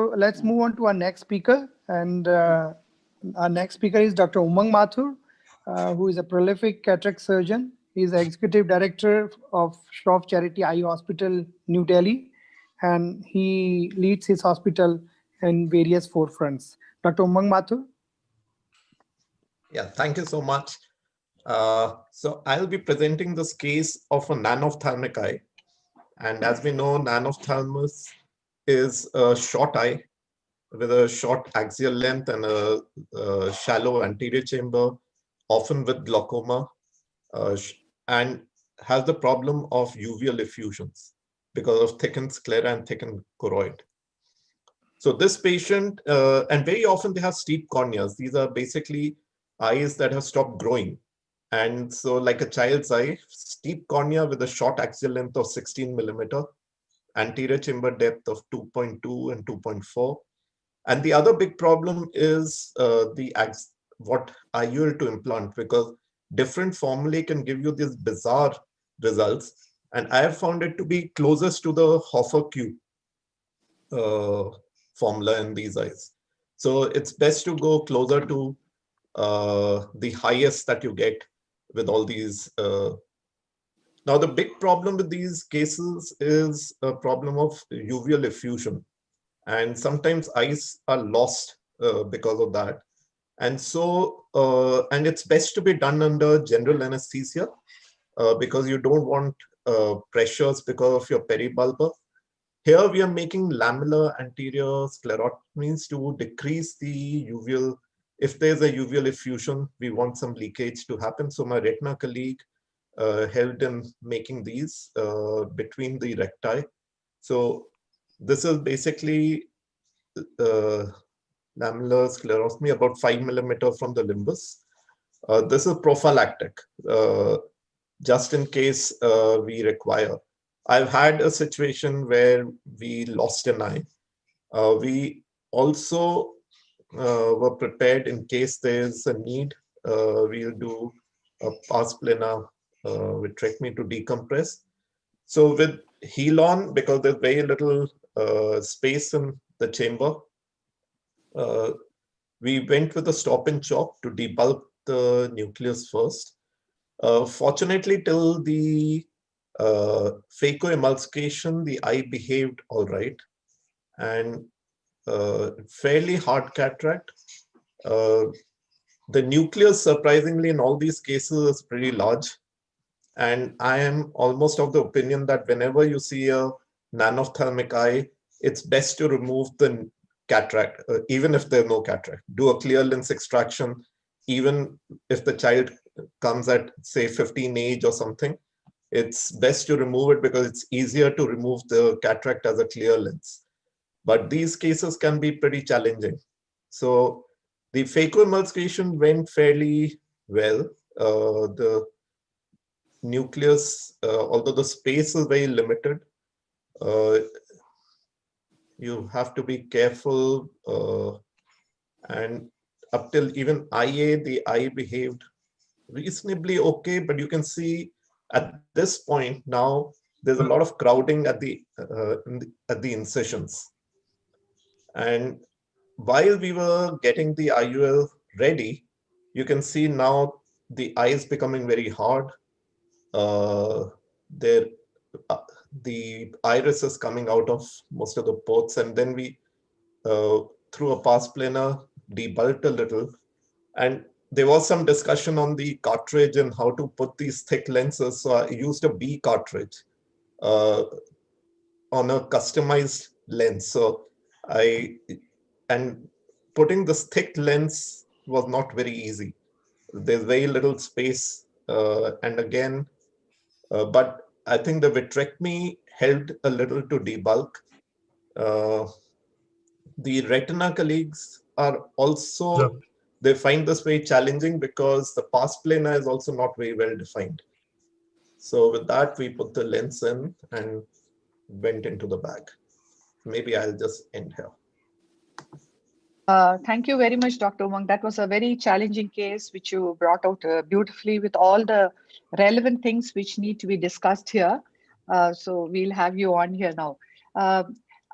So let's move on to our next speaker. And our next speaker is Dr. Umang Mathur, who is a prolific cataract surgeon. He is the executive director of Shroff Charity Eye Hospital, New Delhi, and he leads his hospital in various forefronts. Dr. Umang Mathur. Yeah, thank you so much. So I'll be presenting this case of a nanophthalmic eye. And as we know, nanophthalmus is a short eye with a short axial length and a shallow anterior chamber, often with glaucoma, and has the problem of uveal effusions because of thickened sclera and thickened choroid. So this patient, and very often they have steep corneas. These are basically eyes that have stopped growing. And so like a child's eye, steep cornea with a short axial length of 16 millimeter, anterior chamber depth of 2.2 and 2.4. And the other big problem is what IUL to implant, because different formulae can give you these bizarre results. And I have found it to be closest to the Hoffer Q formula in these eyes. So it's best to go closer to the highest that you get with all these. Now, the big problem with these cases is a problem of uveal effusion. And sometimes eyes are lost because of that. And so, and it's best to be done under general anesthesia because you don't want pressures because of your peribulbar. Here we are making lamellar anterior sclerotomies to decrease the uveal. If there's a uveal effusion, we want some leakage to happen. So my retina colleague helped in making these between the recti. So this is basically lamellar sclerotomy about 5 millimeter from the limbus. This is prophylactic, just in case we require. I've had a situation where we lost an eye. We also were prepared in case there's a need. We'll do a pars plana vitrectomy to decompress. So with Helon, because there's very little space in the chamber, we went with a stop and chop to debulk the nucleus first. Fortunately, till the phacoemulsification, the eye behaved all right, and fairly hard cataract. The nucleus, surprisingly, in all these cases is pretty large. And I am almost of the opinion that whenever you see a nanophthalmic eye, it's best to remove the cataract, even if there's no cataract. Do a clear lens extraction, even if the child comes at, say, 15 age or something. It's best to remove it because it's easier to remove the cataract as a clear lens. But these cases can be pretty challenging. So the phacoemulsification went fairly well. The nucleus, although the space is very limited, you have to be careful. And up till even IA, the eye behaved reasonably okay, but you can see at this point now, there's a lot of crowding at the incisions. And while we were getting the IUL ready, you can see now the eye is becoming very hard. The iris is coming out of most of the ports, and then we, through a pars plana, debulked a little. And there was some discussion on the cartridge and how to put these thick lenses. So I used a B cartridge on a customized lens. So and putting this thick lens was not very easy. There's very little space. And again, but I think the vitrectomy helped a little to debulk. The retina colleagues are also, they find this very challenging because the pars plana is also not very well defined. So with that, we put the lens in and went into the bag. Maybe I'll just end here. Thank you very much, Dr. Umang. That was a very challenging case, which you brought out beautifully with all the relevant things which need to be discussed here. So we'll have you on here now.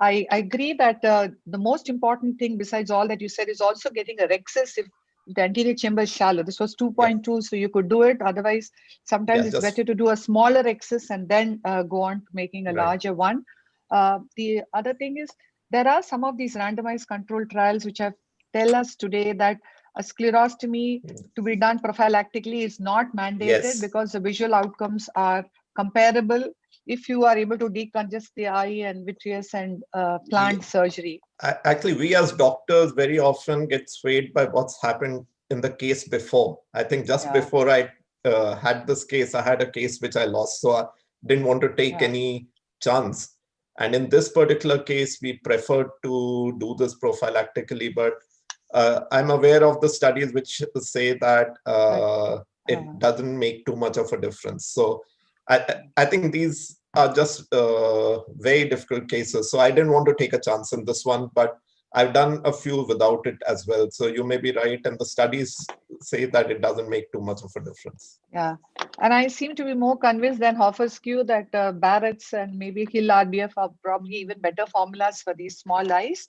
I agree that the most important thing besides all that you said is also getting a rhexis if the anterior chamber is shallow. This was 2.2, so you could do it. Otherwise, sometimes Yeah, it's just better to do a smaller rhexis and then go on to making a right. larger one. The other thing is there are some of these randomized control trials which have tell us today that a sclerostomy to be done prophylactically is not mandated Yes. because the visual outcomes are comparable if you are able to decongest the eye and vitreous and plant surgery. Actually, we as doctors very often get swayed by what's happened in the case before. I think just before I had this case, I had a case which I lost. So I didn't want to take any chance. And in this particular case, we preferred to do this prophylactically. But I'm aware of the studies which say that it doesn't make too much of a difference. So I think these are just very difficult cases. So I didn't want to take a chance in this one, but I've done a few without it as well. So you may be right. And the studies say that it doesn't make too much of a difference. Yeah. And I seem to be more convinced than Hoffer-Skew that Barrett's and maybe Hill RBF are probably even better formulas for these small eyes.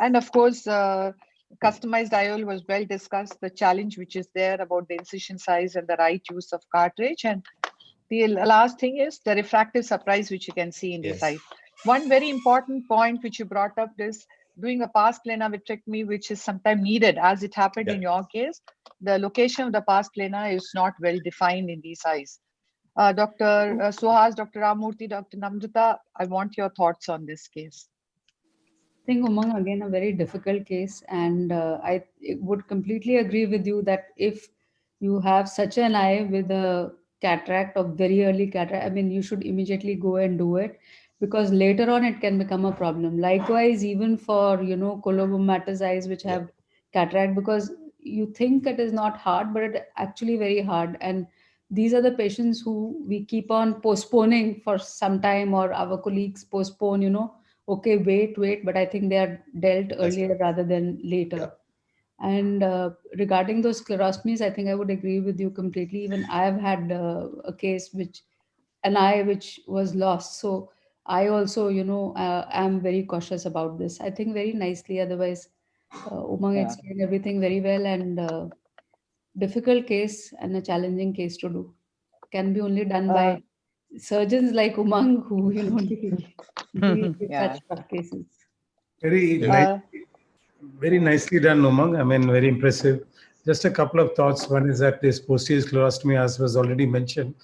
And of course, customized IOL was well discussed, the challenge which is there about the incision size and the right use of cartridge. And the last thing is the refractive surprise, which you can see in this eye. One very important point which you brought up is doing a pars plana vitrectomy, which is sometimes needed, as it happened in your case. The location of the pars plana is not well defined in these eyes. Dr. Suhas, Dr. Ramurthy, Dr. Namrata, I want your thoughts on this case. I think, Umang, again, a very difficult case. And I would completely agree with you that if you have such an eye with a cataract of very early cataract, I mean, you should immediately go and do it, because later on it can become a problem. Likewise, even for, colobomatous eyes which have cataract, because you think it is not hard, but it actually very hard. And these are the patients who we keep on postponing for some time, or our colleagues postpone, okay, wait, but I think they are dealt earlier rather than later. And regarding those sclerostomies, I think I would agree with you completely. Even I have had a case an eye which was lost. So I also, am very cautious about this. I think very nicely. Otherwise, Umang explained everything very well, and difficult case and a challenging case to do. Can be only done by surgeons like Umang who, deal with such tough cases. Very nicely done, Umang. I mean, very impressive. Just a couple of thoughts. One is that this posterior sclerostomy, as was already mentioned,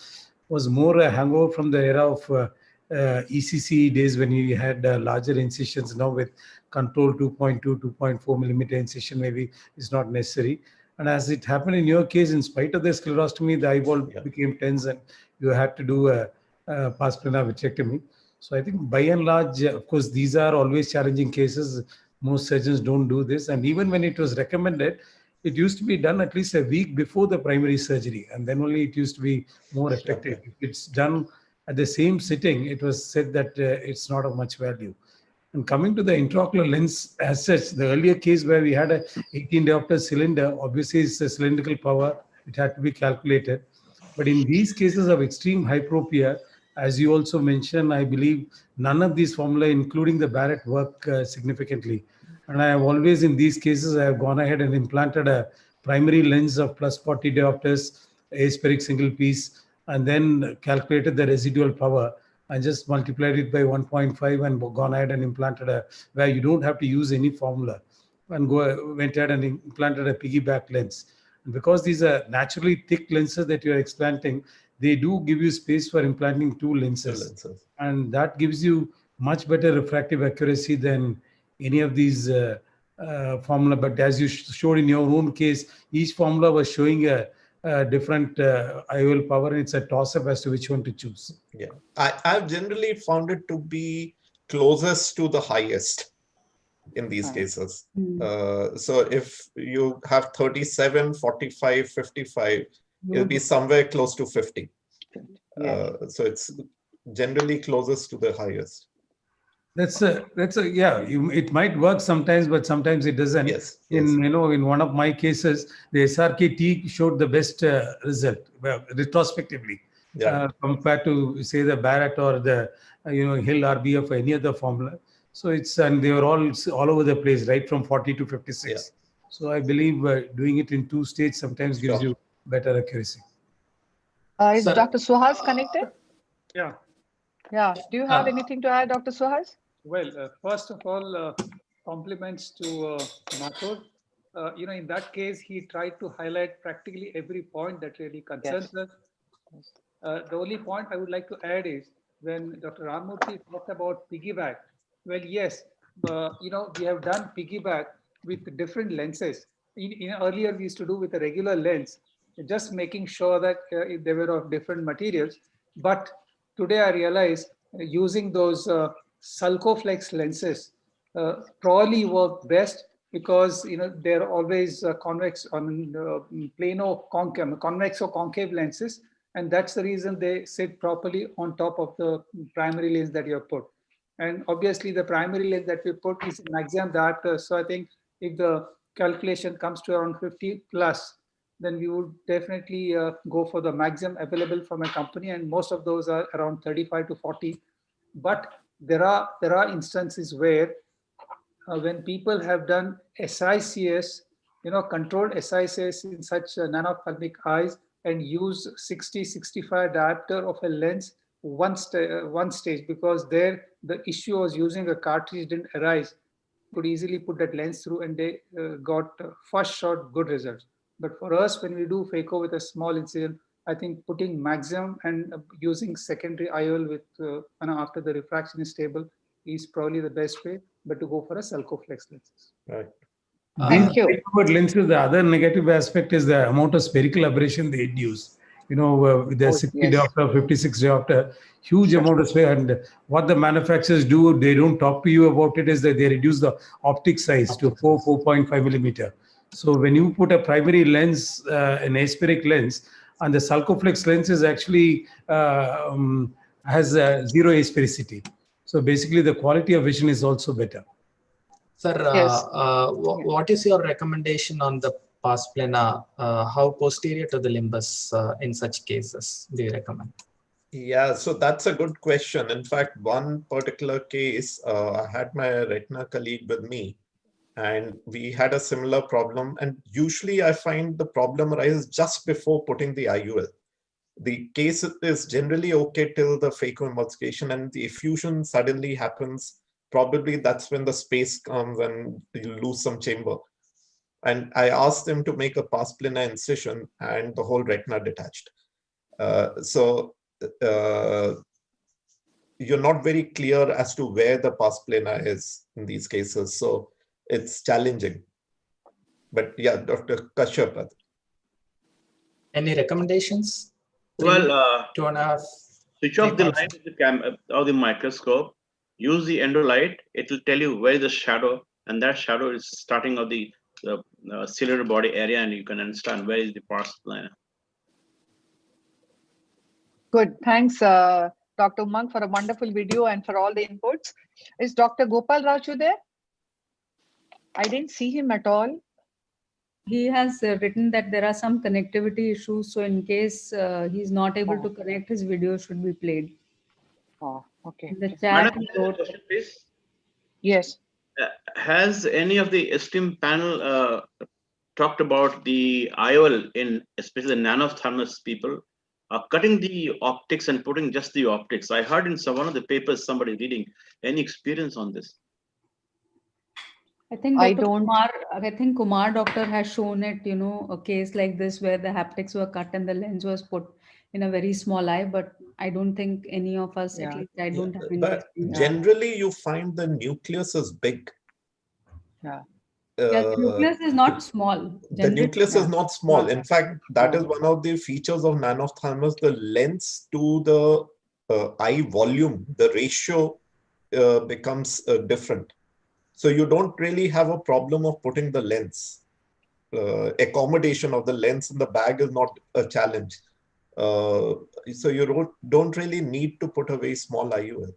was more a hangover from the era of ECC days when you had larger incisions. Now with control 2.2, 2.4 millimeter incision maybe is not necessary. And as it happened in your case, in spite of the sclerostomy, the eyeball became tense and you had to do a pars plana vitrectomy. So I think by and large, of course, these are always challenging cases. Most surgeons don't do this. And even when it was recommended, it used to be done at least a week before the primary surgery. And then only it used to be more effective. If it's done at the same sitting, it was said that it's not of much value. And coming to the intraocular lens as such, the earlier case where we had a 18 diopter cylinder, obviously it's a cylindrical power. It had to be calculated. But in these cases of extreme hyperopia, as you also mentioned, I believe none of these formula, including the Barrett, work significantly. And I have always, in these cases, I have gone ahead and implanted a primary lens of plus 40 diopters, aspheric single piece, and then calculated the residual power and just multiplied it by 1.5 and gone ahead and implanted where you don't have to use any formula, and went ahead and implanted a piggyback lens. And because these are naturally thick lenses that you are explanting, they do give you space for implanting two lenses. And that gives you much better refractive accuracy than any of these formula. But as you showed in your own case, each formula was showing a different IOL power, and it's a toss-up as to which one to choose. Yeah, I've generally found it to be closest to the highest in these cases. So if you have 37, 45, 55, it'll be somewhere close to 50. So it's generally closest to the highest. It might work sometimes, but sometimes it doesn't. In one of my cases, the SRKT showed the best result retrospectively compared to say the Barrett or the Hill RBF or any other formula. So and they were all over the place, right from 40 to 56. Yeah. So I believe doing it in 2 stages sometimes gives Sure. you better accuracy. Is Sir. Dr. Suhas connected? Yeah. Yeah. Do you have anything to add, Dr. Suhas? Well, first of all, compliments to Mathur. In that case, he tried to highlight practically every point that really concerns us. The only point I would like to add is when Dr. Ramurthy talked about piggyback. Well, yes, we have done piggyback with different lenses. Earlier, we used to do with a regular lens, just making sure that they were of different materials. But today, I realize using those Sulcoflex lenses probably work best because they're always convex on plano concave, convex or concave lenses, and that's the reason they sit properly on top of the primary lens that you have put. And obviously, the primary lens that we put is an Maxium diopter. So I think if the calculation comes to around 50 plus, then we would definitely go for the Maxium available from a company, and most of those are around 35 to 40. But there are instances where when people have done SICS, controlled SICS in such nanophthalmic eyes and use 60-65 diopter of a lens one stage, because there the issue was using a cartridge didn't arise, could easily put that lens through and they got first shot good results. But for us, when we do phaco with a small incision, I think putting Maxium and using secondary IOL with after the refraction is stable is probably the best way, but to go for a Sulcoflex lenses. Right. Thank you. Lenses, the other negative aspect is the amount of spherical aberration they induce. With the 60 diopter, 56 diopter, huge amount of sphere. And what the manufacturers do, they don't talk to you about it, is that they reduce the optic size to 4.5 millimeter. So when you put a primary lens, an aspheric lens, and the Sulcoflex lens is actually has zero asphericity. So basically, the quality of vision is also better. Sir, Yes. what is your recommendation on the pars plana? How posterior to the limbus in such cases do you recommend? Yeah, so that's a good question. In fact, one particular case, I had my retina colleague with me, and we had a similar problem. And usually I find the problem arises just before putting the IUL. The case is generally okay till the phacoemulsification, and the effusion suddenly happens. Probably that's when the space comes and you lose some chamber. And I asked him to make a pars plana incision, and the whole retina detached. So you're not very clear as to where the pars plana is in these cases. So it's challenging. But yeah, Dr. Kashyap. Any recommendations? Well, 2.5. switch off the light of the microscope, use the endolight. It will tell you where is the shadow, and that shadow is starting of the ciliary body area, and you can understand where is the pars plana. Good. Thanks, Dr. Umang, for a wonderful video and for all the inputs. Is Dr. Gopal Raju there? I didn't see him at all. He has written that there are some connectivity issues. So in case he's not able to connect, his video should be played. Oh, okay. In the chat, Madam, he wrote, question, please. Yes. Has any of the esteemed panel talked about the IOL in especially the nanophthalmos people cutting the optics and putting just the optics? I heard in one of the papers somebody reading. Any experience on this? I think I Dr. don't- Kumar doctor has shown it, a case like this where the haptics were cut and the lens was put in a very small eye, but I don't think any of us, at Yeah. least I don't have any But experience. generally, you find the nucleus is big. Yeah. Yeah, the nucleus is not small. The Generally, nucleus is not small. Not In fact, that is one of the features of nanophthalmos. The lens to the eye volume, the ratio becomes different. So you don't really have a problem of putting the lens. Accommodation of the lens in the bag is not a challenge. So you don't really need to put a very small IUL.